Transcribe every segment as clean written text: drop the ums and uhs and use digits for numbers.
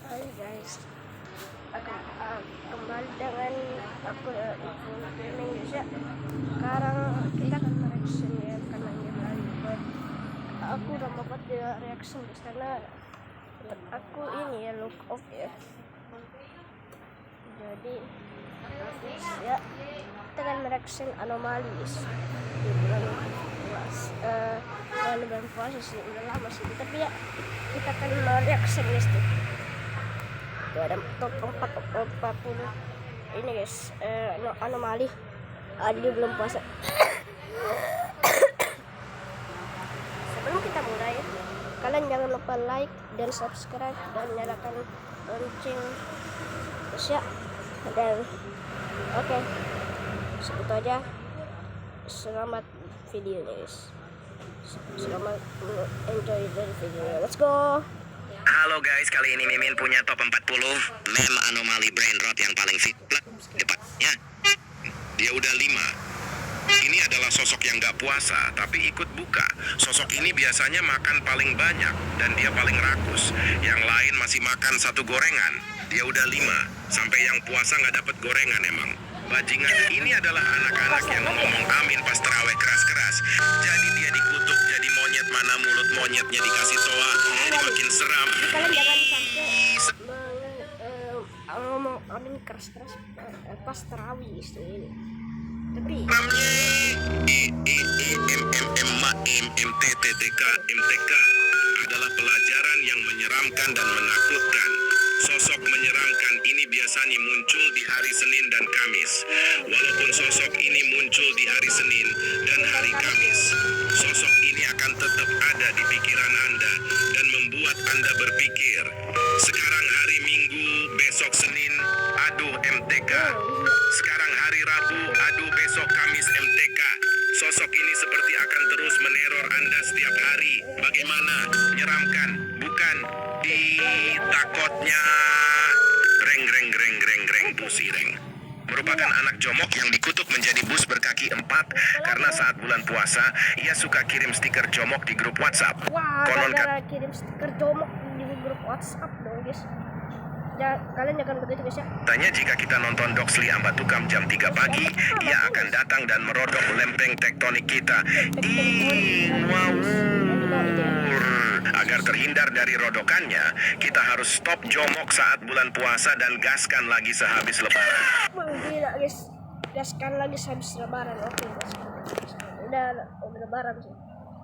Hai guys, kembali dengan aku Info Indonesia. Sekarang kita akan reaction ya, karena ini hari aku udah mau buat reaction guys, karena aku ini ya look off ya. Jadi ya kita akan reaction Anomalies di bulan puasa sih, udah lama sih, tapi ya kita akan reaction guys tuh. Tuh ada top 40 ini guys, anomali di bulan puasa. Sebelum kita mulai, kalian jangan lupa like dan subscribe dan nyalakan lonceng ya. Dan oke, segitu aja. Selamat video guys, selamat enjoy dari video. Let's go. Halo guys, kali ini Mimin punya top 40 meme anomali brain rot yang paling fit depannya. Dia udah 5. Ini adalah sosok yang gak puasa tapi ikut buka. Sosok ini biasanya makan paling banyak dan dia paling rakus. Yang lain masih makan satu gorengan. Dia udah 5. Sampai yang puasa gak dapet gorengan emang. Bajingan ini adalah anak-anak yang ngomong amin pas terawih keras-keras. Jadi dia dikutuk jadi monyet, mana mulut monyetnya dikasih toa. Jadi makin seram. Kalian jangan sampai ngomong amin keras-keras pas terawih ini. Tapi MTK adalah pelajaran yang menyeramkan dan menakutkan. Sosok menyeramkan ini biasanya muncul di hari Senin dan Kamis. Walaupun sosok ini muncul di hari Senin dan hari Kamis, sosok ini akan tetap ada di pikiran Anda dan membuat Anda berpikir, sekarang hari Minggu, besok Senin, aduh MTK. Sekarang hari Rabu, aduh besok Kamis MTK. Sosok ini seperti akan terus meneror Anda setiap hari. Bagaimana? Menyeramkan, bukan? Takotnya reng pusireng. Merupakan anak jomok yang dikutuk menjadi bus berkaki 4 karena saat bulan puasa ia suka kirim stiker jomok di grup WhatsApp. wah, gara-gara kirim stiker jomok di grup WhatsApp dong guys. Ya, kalian jangan begitu guys ya. Katanya jika kita nonton Doxley Ambatukam jam 3 pagi, ia akan datang dan merodok lempeng tektonik kita. Agar terhindar dari rodokannya, kita harus stop jomok saat bulan puasa dan gaskan lagi sehabis lebaran. Gila guys, gaskan lagi sehabis lebaran. Oke guys, udah lebaran sih.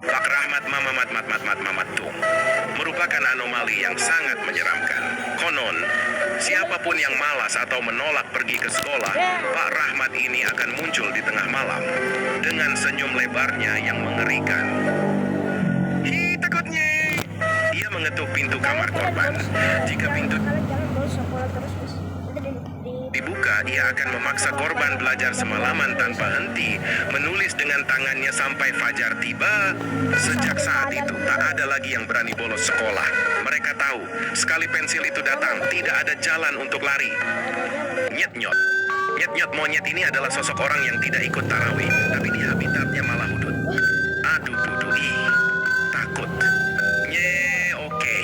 Pak Rahmat Mamat Tung merupakan anomali yang sangat menyeramkan. Konon, siapapun yang malas atau menolak pergi ke sekolah, Pak Rahmat ini akan muncul di tengah malam dengan senyum lebarnya yang mengerikan. Takutnya ia mengetuk pintu kamar korban. Jika pintu dibuka, ia akan memaksa korban belajar semalaman tanpa henti, menulis dengan tangannya sampai fajar tiba. Sejak saat itu, tak ada lagi yang berani bolos sekolah. Mereka tahu, sekali pensil itu datang, tidak ada jalan untuk lari. Nyet-nyot. Nyet-nyot monyet ini adalah sosok orang yang tidak ikut tarawih, tapi di habitatnya malah hudud. Aduh, takut. Oke.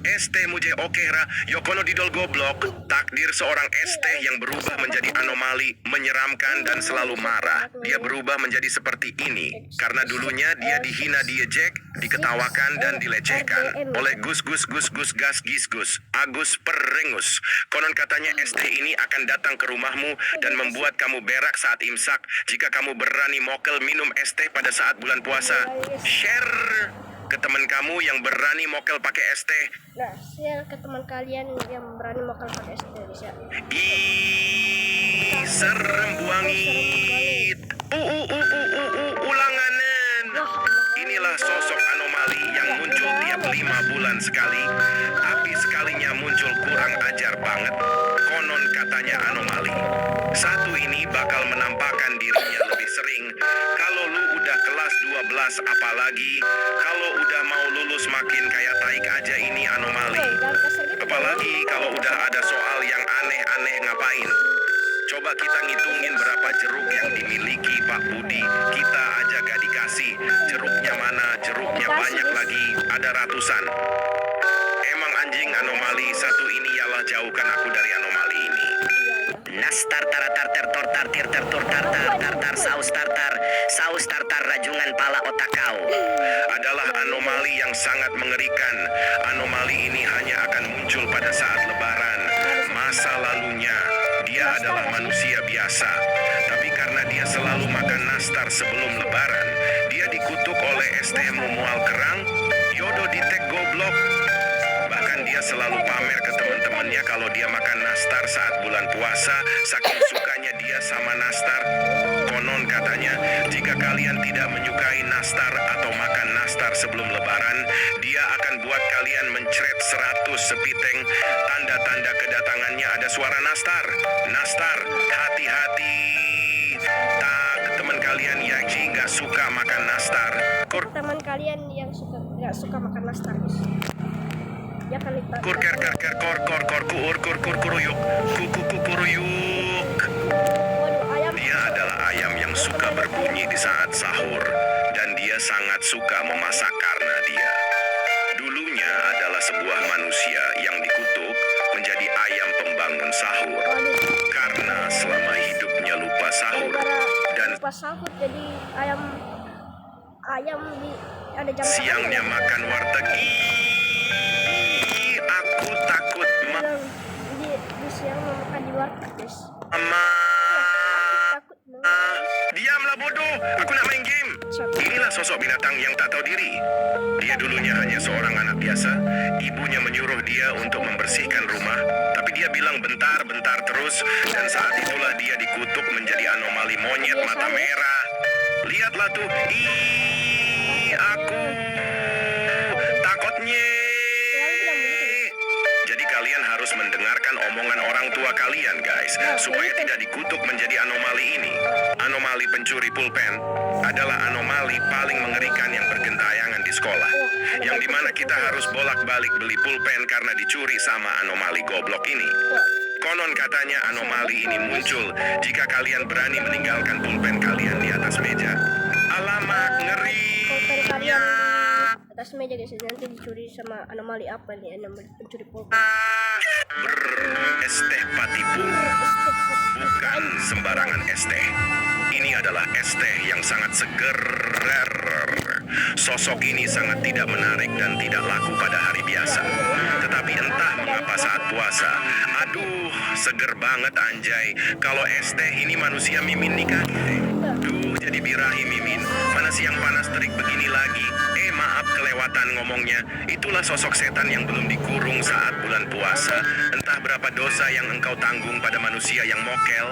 ST Muje Okera Yokono Didol Goblok. Takdir seorang ST yang berubah menjadi anomali, menyeramkan dan selalu marah. Dia berubah menjadi seperti ini karena dulunya dia dihina, diejek, diketawakan dan dilecehkan oleh Gus Agus Perengus. Konon katanya ST ini akan datang ke rumahmu dan membuat kamu berak saat imsak jika kamu berani mokel minum ST pada saat bulan puasa. Share ke teman kamu yang berani mokel pakai ST. Nah, share ke teman kalian yang berani mokel pakai ST guys ya. Serem buangit. Ulanganan. Inilah sosok anomali yang muncul tiap 5 bulan sekali. Tapi sekalinya muncul kurang ajar banget. Konon katanya anomali satu ini bakal menampakkan dirinya lebih sering. Kalau lu udah kelas 12 apalagi, kalau udah mau lulus makin kayak taik aja ini anomali. Apalagi kalau udah ada soal yang aneh-aneh ngapain. Coba kita ngitungin berapa jeruk yang dimiliki Pak Budi. Kita aja gak dikasih. Jeruknya mana? Jeruknya banyak lagi. Ada ratusan. Emang anjing anomali satu ini ya jauhkan aku dari anomali ini. Nastar taratar tertor tartir tertur tartar tartar saus tartar rajungan pala otak kau. Adalah anomali yang sangat mengerikan. Anomali ini hanya akan muncul pada saat lebaran. Masa lalunya, dia adalah manusia biasa. Tapi karena dia selalu makan nastar sebelum lebaran, dia dikutuk oleh STM Mual Kerang, Yodo Ditek Goblok. Bahkan dia selalu pamer ke teman-temannya kalau dia makan nastar saat bulan puasa, saking sukanya dia sama nastar. Konon katanya, jika kalian tidak menyukai nastar atau makan nastar sebelum lebaran, dia akan buat kalian mencret 100 sepiteng. Tanda-tanda kedatangannya ada suara nastar. Nastar, hati-hati. Tak, teman kalian yang nggak suka makan nastar. Teman kalian yang nggak suka makan nastar, guys. Dia akan lipat. Kur ker ker ker kor kor kor kur kur kur kuruyuk kuruyuk. Waduh, ayam. Dia adalah ayam yang suka berbunyi di saat sahur, dan dia sangat suka memasak karena dia dulunya adalah sebuah manusia yang dikutuk menjadi ayam pembangun sahur Waduh. karena selama hidupnya lupa sahur dan Pas sahur jadi ayam di ada jam siangnya makan warteg. Ih, aku takut di siang mau makan di warteg, guys. mama. Takut banget. Diamlah bodoh, aku nak main game. Inilah sosok binatang yang tak tahu diri. Dia dulunya hanya seorang anak biasa. Ibunya menyuruh dia untuk membersihkan rumah, tapi dia bilang bentar terus, dan saat itulah dia dikutuk menjadi anomali monyet mata merah. Lihatlah tuh, ih, aku takutnya. Jadi kalian harus mendengarkan omongan orang tua kalian, guys, supaya tidak dikutuk menjadi anomali ini. Anomali pencuri pulpen adalah anomali paling mengerikan yang bergentayangan di sekolah. Yang dimana kita harus bolak-balik beli pulpen karena dicuri sama anomali goblok ini. Konon katanya anomali ini muncul jika kalian berani meninggalkan pulpen kalian di atas meja. Alamak, ngeri. Pulpen kalian di atas meja, guys, nanti dicuri sama anomali apa nih, anomali pencuri pulpen. Es teh patipu, bukan sembarangan es teh. Ini adalah es teh yang sangat seger. Sosok ini sangat tidak menarik dan tidak laku pada hari biasa. Tetapi entah mengapa saat puasa, aduh, seger banget anjay. Kalau es teh ini manusia mimin nikah. Duh, jadi birahi mimin. Mana siang panas terik begini lagi. Maaf kelewatan ngomongnya. Itulah sosok setan yang belum dikurung saat bulan puasa. Entah berapa dosa yang engkau tanggung pada manusia yang mokel.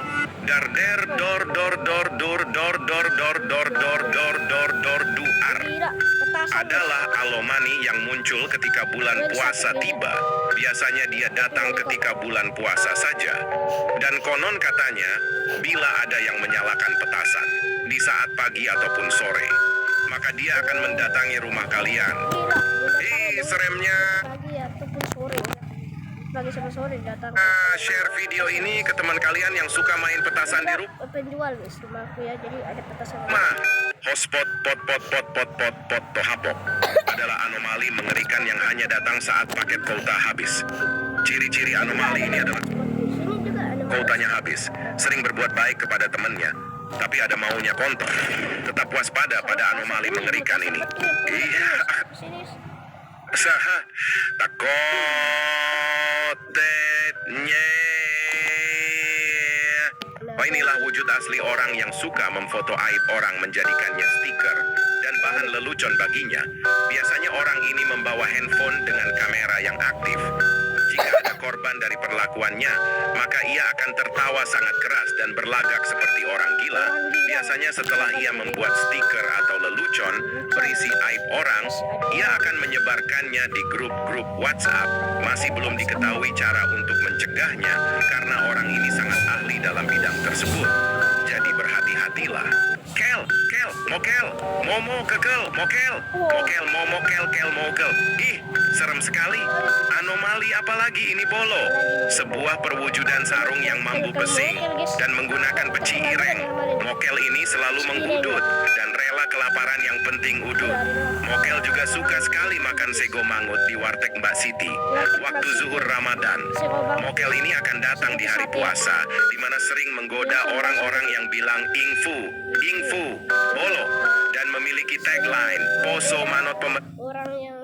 Darder dor dor dor dor dor dor dor dor dor dor dor dor duar. Tidak, petasan. Adalah alomani yang muncul ketika bulan puasa tiba. Biasanya dia datang ketika bulan puasa saja. Dan konon katanya, bila ada yang menyalakan petasan di saat pagi ataupun sore, maka dia akan mendatangi rumah kalian. Seremnya. Pagi ataupun sore. Pagi sampai sore datang. Share video ini ke teman kalian yang suka main petasan di rumah. Penjual, guys, rumahku ya, jadi ada petasan. Hotspot pot tohapok adalah anomali mengerikan yang hanya datang saat paket kuota habis. Ciri-ciri anomali ini adalah Sini juga ada kuotanya habis, sering berbuat baik kepada temannya, tapi ada maunya kontol. Tetap waspada pada anomali mengerikan ini. Iya, sini. saha takotetnya. Oh, inilah wujud asli orang yang suka memfoto aib orang menjadikannya stiker dan bahan lelucon baginya. Biasanya orang ini membawa handphone dengan kamera yang aktif. Jika ada korban dari perlakuannya, maka ia akan tertawa sangat keras dan berlagak seperti orang gila. Biasanya setelah ia membuat stiker atau lelucon berisi aib orang, ia akan menyebarkannya di grup-grup WhatsApp. Masih belum diketahui cara untuk mencegahnya karena orang ini sangat ahli dalam bidang tersebut. Jadi berhati-hatilah. Kel, mokel, momo, kekel, mokel, momo, kel, mokel. Ih, serem sekali. Anomali apalagi ini bolo. Sebuah perwujudan sarung yang mampu pesing dan menggunakan peci ireng. Mokel ini selalu menggudut dan rela kelapa kelaparan yang penting udut. Mokel juga suka sekali makan sego mangut di warteg Mbak Siti. Waktu zuhur Ramadan, Mokel ini akan datang di hari puasa, di mana sering menggoda orang-orang yang bilang ingfu, bolo, dan memiliki tagline, poso manot Orang yang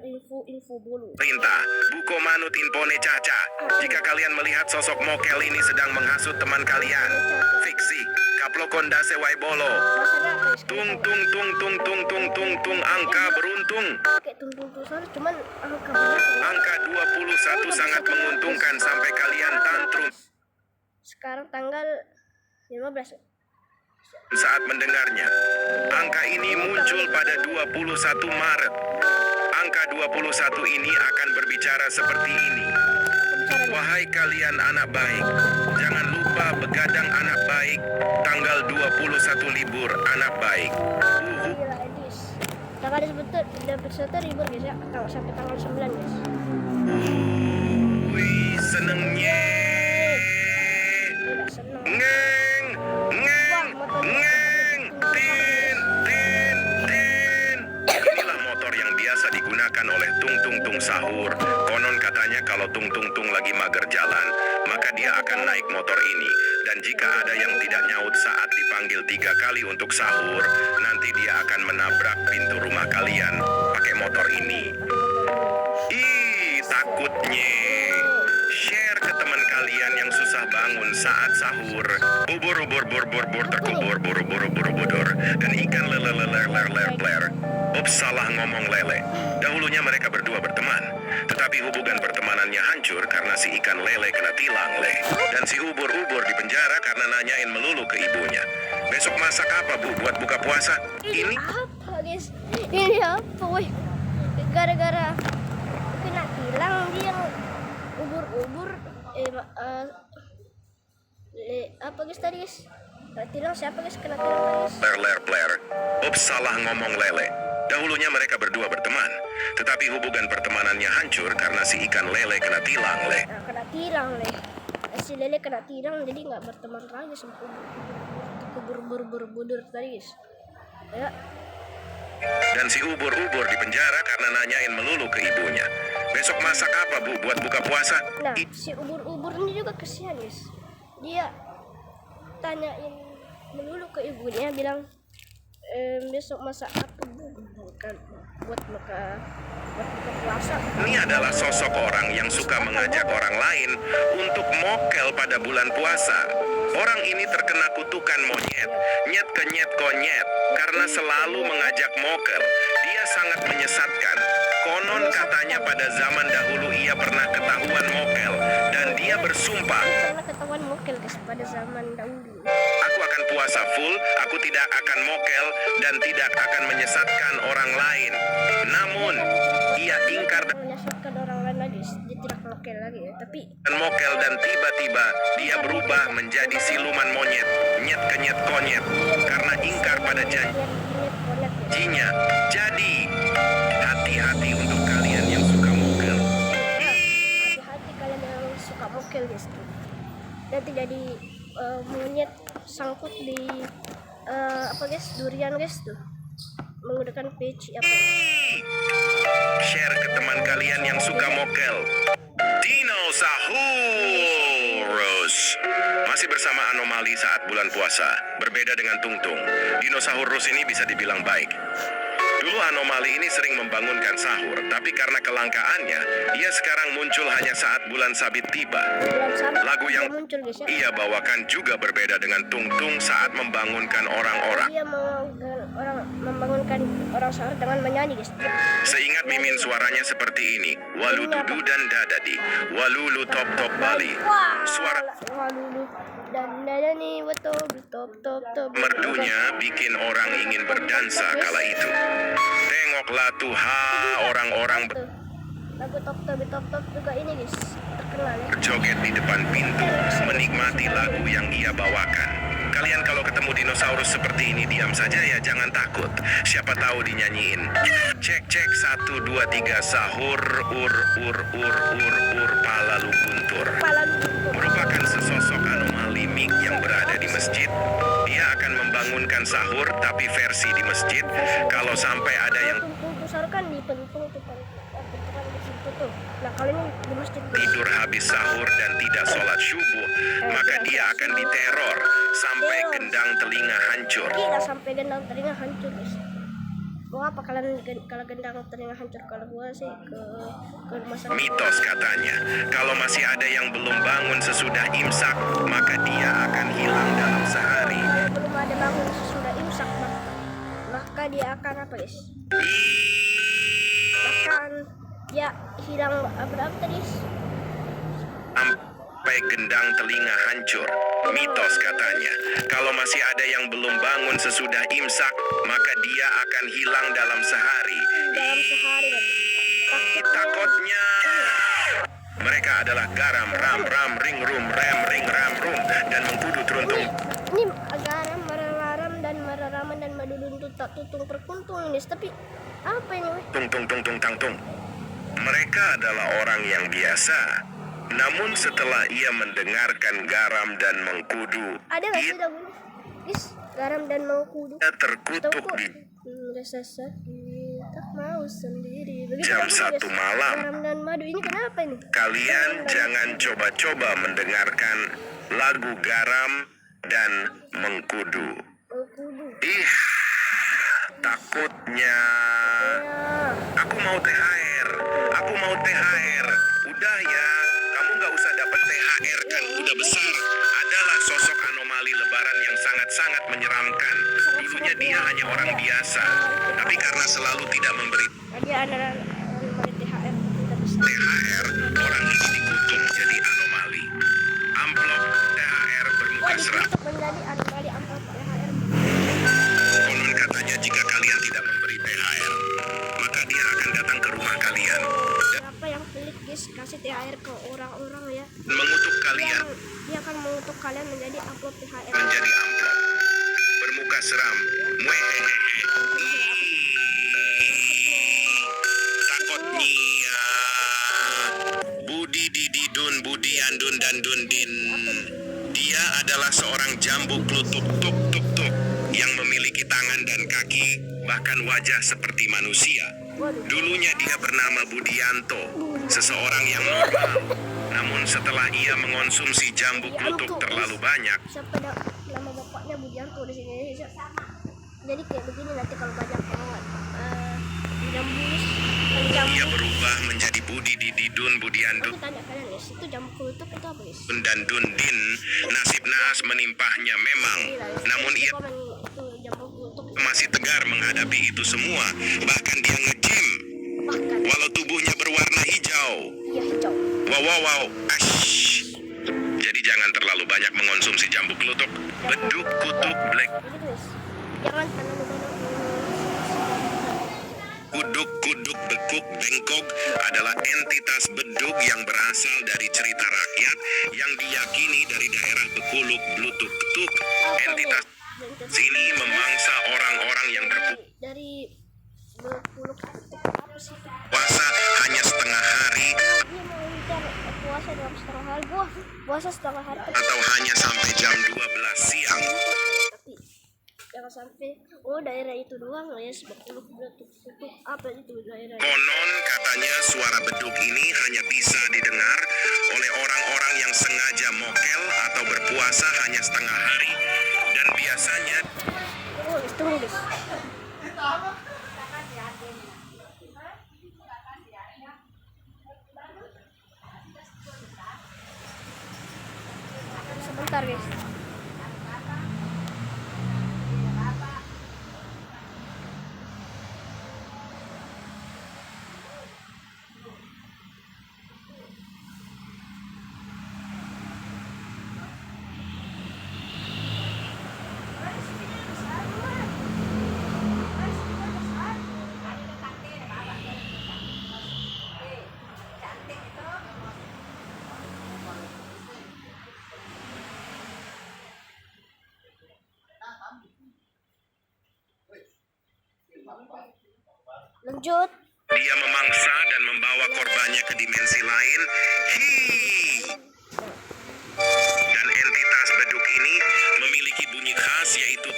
info dulu. pemerintah, buko manut impone caca. Jika kalian melihat sosok Mokel ini sedang menghasut teman kalian, fiksi, kaplokon dase wai bolo. Maksudnya apa ya? Tung, angka beruntung. Kayak tung suara, cuman angka berapa? Angka 21 sangat menguntungkan sampai kalian tantrum Sekarang tanggal 15. saat mendengarnya. Angka ini muncul pada 21 Maret. Angka 21 ini akan berbicara seperti ini. Wahai kalian anak baik, jangan lupa begadang anak baik, tanggal 21 libur anak baik. Gila Edis. Tanggal sebentar libur guys ya. Sampai tanggal 9 guys. Wih, senengnya. Tidak seneng. Ngeng, tin. Inilah motor yang biasa digunakan oleh tung sahur. Konon katanya kalau tung lagi mager jalan, maka dia akan naik motor ini. Dan jika ada yang tidak nyaut saat dipanggil 3 kali untuk sahur, nanti dia akan menabrak pintu rumah kalian pakai motor ini. Ih, takutnya. Share ke teman kalian yang susah bangun saat sahur. Ubur terkubur buru-buru dan ikan ler. Ups, salah ngomong lele. Dahulunya mereka berdua berteman, tetapi hubungan pertemanannya hancur karena si ikan lele kena tilang le. Dan si ubur di penjara karena nanyain melulu ke ibunya. Besok masak apa bu buat buka puasa? Ini Apa guys? Ini apa weh? Gara-gara kena tilang dia ubur apa guys tadi guys? Kena tilang siapa guys? Kena tilang guys? ler. Ups, salah ngomong lele. Dahulunya mereka berdua berteman, tetapi hubungan pertemanannya hancur karena si ikan lele kena tilang le. Nah, kena tilang leh. Si lele kena tilang jadi nggak berteman lagi sama ubur tadi guys. Ya. Dan si ubur di penjara karena nanyain melulu ke ibunya. Besok masak apa bu buat buka puasa? Nah, si ubur ini juga kesian guys. Dia tanyain melulu ke ibunya, bilang besok masak apa bu? Buat buka puasa. Ini adalah sosok orang yang suka mengajak orang lain untuk mokel pada bulan puasa. Orang ini terkena kutukan monyet, nyet konyet, karena selalu mengajak mokel. Dia sangat menyesatkan. Konon katanya pada zaman dahulu ia pernah ketahuan mokel dan dia bersumpah, Pernah ketahuan mokel guys pada zaman dahulu. aku akan puasa full, aku tidak akan mokel dan tidak akan menyesatkan orang lain. Namun, ia ingkar Menyesatkan orang lain lagi, dia tidak mokel lagi ya. Tapi dan mokel dan tiba-tiba dia berubah menjadi siluman monyet, nyet konyet, karena ingkar pada janjinya. Jadi, hati-hati untuk kalian yang suka mokel. hati-hati kalian yang suka mokel guys tuh. Nanti jadi monyet sangkut di apa guys, durian guys tuh. Menggunakan peci apa? Share ke teman kalian yang suka mokel. Dinosaurus masih bersama anomali saat bulan puasa. Berbeda dengan Tungtung, dinosaurus ini bisa dibilang baik. Dulu anomali ini sering membangunkan sahur, tapi karena kelangkaannya, ia sekarang muncul hanya saat bulan sabit tiba. Bulan Sabit Lagu yang muncul guys ya. ia bawakan juga berbeda dengan Tungtung saat membangunkan orang-orang. Dia membangunkan orang sahur dengan menyanyi guys. Seingat Mimin suaranya seperti ini. Walu dudu dan dadadi, walulu top Bali. Suara Waduh, dan dada nih betul top. merdunya bikin orang ingin berdansa kala itu. Tengoklah Tuha orang-orang Tuh, lagu top juga ini guys terkenal ya. berjoget di depan pintu, menikmati lagu yang ia bawakan. Kalian kalau ketemu dinosaurus seperti ini diam saja ya, jangan takut. Siapa tahu dinyanyiin. Cek 1 2 3 sahur ur palalu guntur. Kepala lu. Merupakan sesosok anomali mik yang berada di masjid. Dia akan membangunkan sahur tapi versi di masjid. Kalau sampai ada yang Pentung besar kan di pentung tuh pentungan di situ tuh. Nah kalau ini di masjid tidur habis sahur dan tidak sholat subuh, maka dia akan diteror sampai gendang telinga hancur. gila sampai gendang telinga hancur guys. Gua apa kalian kalau gendang telinga hancur? Kalau gua sih ke rumah sakit. Mitos katanya, kalau masih ada yang belum bangun sesudah imsak, maka dia akan hilang dalam sehari. Kalau belum ada bangun sesudah imsak maka dia akan apa guys? Akan ya hilang berapa tadi? Sampai gendang telinga hancur. Mitos katanya, kalau masih ada yang belum bangun sesudah imsak, maka dia akan hilang dalam sehari. Dalam sehari Takutnya mereka adalah garam, ram, ram, ring, rum, rem, ring, ram, rum, dan mengkudu teruntung. ini garam maralaram dan mararaman dan madudun tutak tutung perkuntung ini tapi apa ini weh? Tung, tung, tung, tung, tang, tung. Mereka adalah orang yang biasa. Namun setelah ia mendengarkan garam dan mengkudu, Ada nggak sih ia lagu ini? Guys, garam dan mengkudu. terkutuk di Rasa sakit tak mau sendiri. Begitu jam lagunya, 1 guys. malam. Garam dan madu ini kenapa ini? Kalian jangan coba-coba mendengarkan lagu garam dan mengkudu. Mengkudu. Ih, takutnya. Ya. Aku mau THR. Aku mau THR. Udah ya, kamu nggak usah dapat THR kan udah besar. Adalah sosok anomali lebaran yang sangat-sangat menyeramkan. Dulunya dia hanya orang biasa, tapi karena selalu tidak memberi Dia adalah anomali THR tidak besar. THR, orang ini dikutuk jadi anomali. Amplop THR bermuka seram. Untuk menjadi anomali amplop THR. Konon katanya jika kalian tidak memberi THR, maka dia akan datang ke rumah kalian dan Siapa yang pelit guys kasih THR ke orang-orang ya? mengutuk kalian Dia akan mengutuk kalian menjadi amplop THR. menjadi amplop bermuka seram. Muehehehe. Takutnya Budi Didi Dun Budi Andun dan Dundin. Dia adalah seorang jambu klutuk tuk tuk tuk yang memiliki tangan dan kaki, bahkan wajah seperti manusia. Waduh. Dulunya dia bernama Budianto, seseorang yang normal. Namun setelah ia mengonsumsi jambu klutuk terlalu banyak, Siapa nama bapaknya Budianto di sini? Jadi kayak begini nanti kalau banyak banget jambus ia jambu. berubah menjadi Budi Didi Dun Budiandun Aku tanya kalian guys, itu jambu kelutuk itu apa guys? dan Dundin. Nasib naas menimpahnya memang. Namun ia Komen itu jambu kelutuk masih tegar menghadapi itu semua. Bahkan dia nge-gym bahkan walau tubuhnya berwarna hijau. dia hijau. Wow wow wow. Ash. Jadi jangan terlalu banyak mengonsumsi jambu kelutuk. Beduk kutuk black. Jadi guys, jangan terlalu banyak Kuduk-kuduk bekuk bengkok adalah entitas bedug yang berasal dari cerita rakyat yang diyakini dari daerah Bekuluk Blutuk Tuk. Entitas sini memangsa orang-orang yang dari berpuluh apa sih? berpuasa hanya setengah hari Dia mau ntar puasa dalam setengah hari. Gua puasa setengah hari atau hanya sampai jam 12 siang. tapi jangan sampai daerah itu doang lah ya sebetulnya tutup apa itu daerah Konon katanya suara beduk ini hanya bisa didengar oleh orang-orang yang sengaja mokel atau berpuasa hanya setengah hari. Dan biasanya itu guys. Sebentar guys. Lanjut. dia memangsa dan membawa korbannya ke dimensi lain. Dan entitas beduk ini memiliki bunyi khas yaitu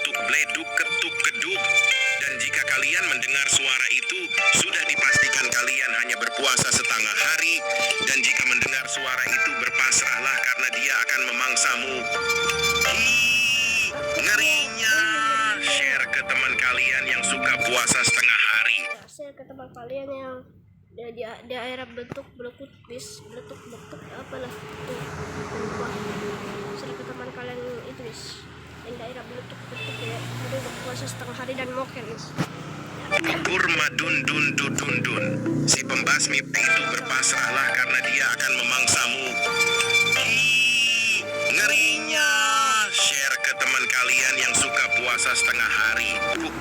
ke teman kalian yang di daerah bentuk apalah tuh, lupa. Share ke teman kalian itu guys, yang daerah bentuk ya, udah berpuasa setengah hari dan mokel guys. Kurma dun dun dun dun dun. Si pembasmi itu berpasrahlah karena dia akan memangsamu. Ih, ngerinya. Share ke teman kalian yang suka puasa setengah hari.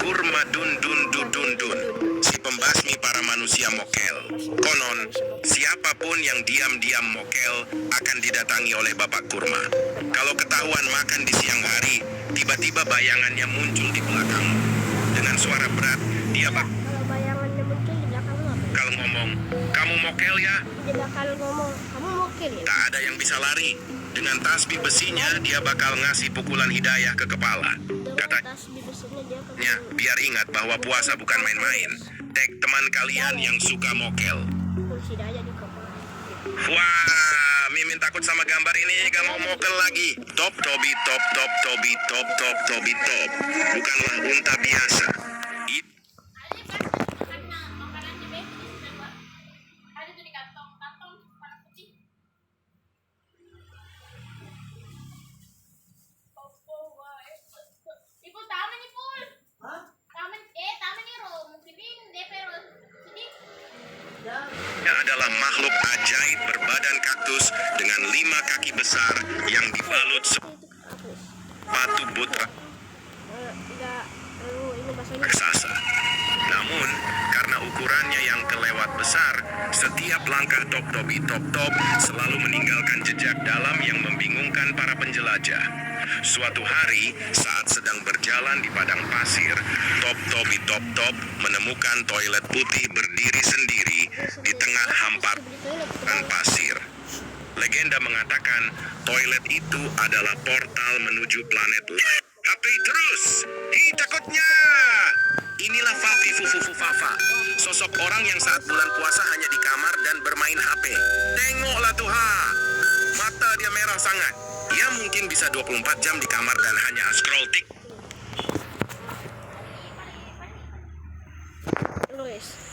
Kurma dun dun dun dun dun. Si pembasmi para manusia mokel. Konon, siapapun yang diam-diam mokel akan didatangi oleh Bapak Kurma. Kalau ketahuan makan di siang hari, tiba-tiba bayangannya muncul di belakang. Dengan suara berat, dia Kalau bayangannya muncul di belakang lu apa? bakal ngomong, "Kamu mokel ya?" Dia bakal ngomong, kamu mokel ya? Tak ada yang bisa lari. Dengan tasbih besinya, dia bakal ngasih pukulan hidayah ke kepala. Dengan Katanya, tas di besinya dia akan biar ingat bahwa puasa bukan main-main. Tag teman kalian yang suka mokel. pukul hidayah di kepala. Wah, Mimin takut sama gambar ini, gak mau mokel lagi. Top tobi top top tobi top top tobi top. Bukanlah unta biasa. I- Ada tuh di kantong warna putih. Ibu taman nih pul. Taman nih ro. Mungkin DP ro. Sedih. Dia adalah makhluk ajaib berbadan kaktus dengan 5 kaki besar yang dibalut Itu apa guys? sepatu butra Enggak, ini bahasanya raksasa. Namun, karena ukurannya yang kelewat besar, setiap langkah Top Tobi Top Top selalu meninggalkan jejak dalam yang membingungkan para penjelajah. Suatu hari, saat sedang berjalan di padang pasir, Top Tobi Top Top menemukan toilet putih berdiri sendiri di tengah hamparan pasir. Legenda mengatakan toilet itu adalah portal menuju planet lain. HP terus, takutnya. Inilah Fafi Fufu Fafa, sosok orang yang saat bulan puasa hanya di kamar dan bermain HP. Tengoklah tuh mata dia merah sangat. Dia mungkin bisa 24 jam di kamar dan hanya scroll tik. lu guys.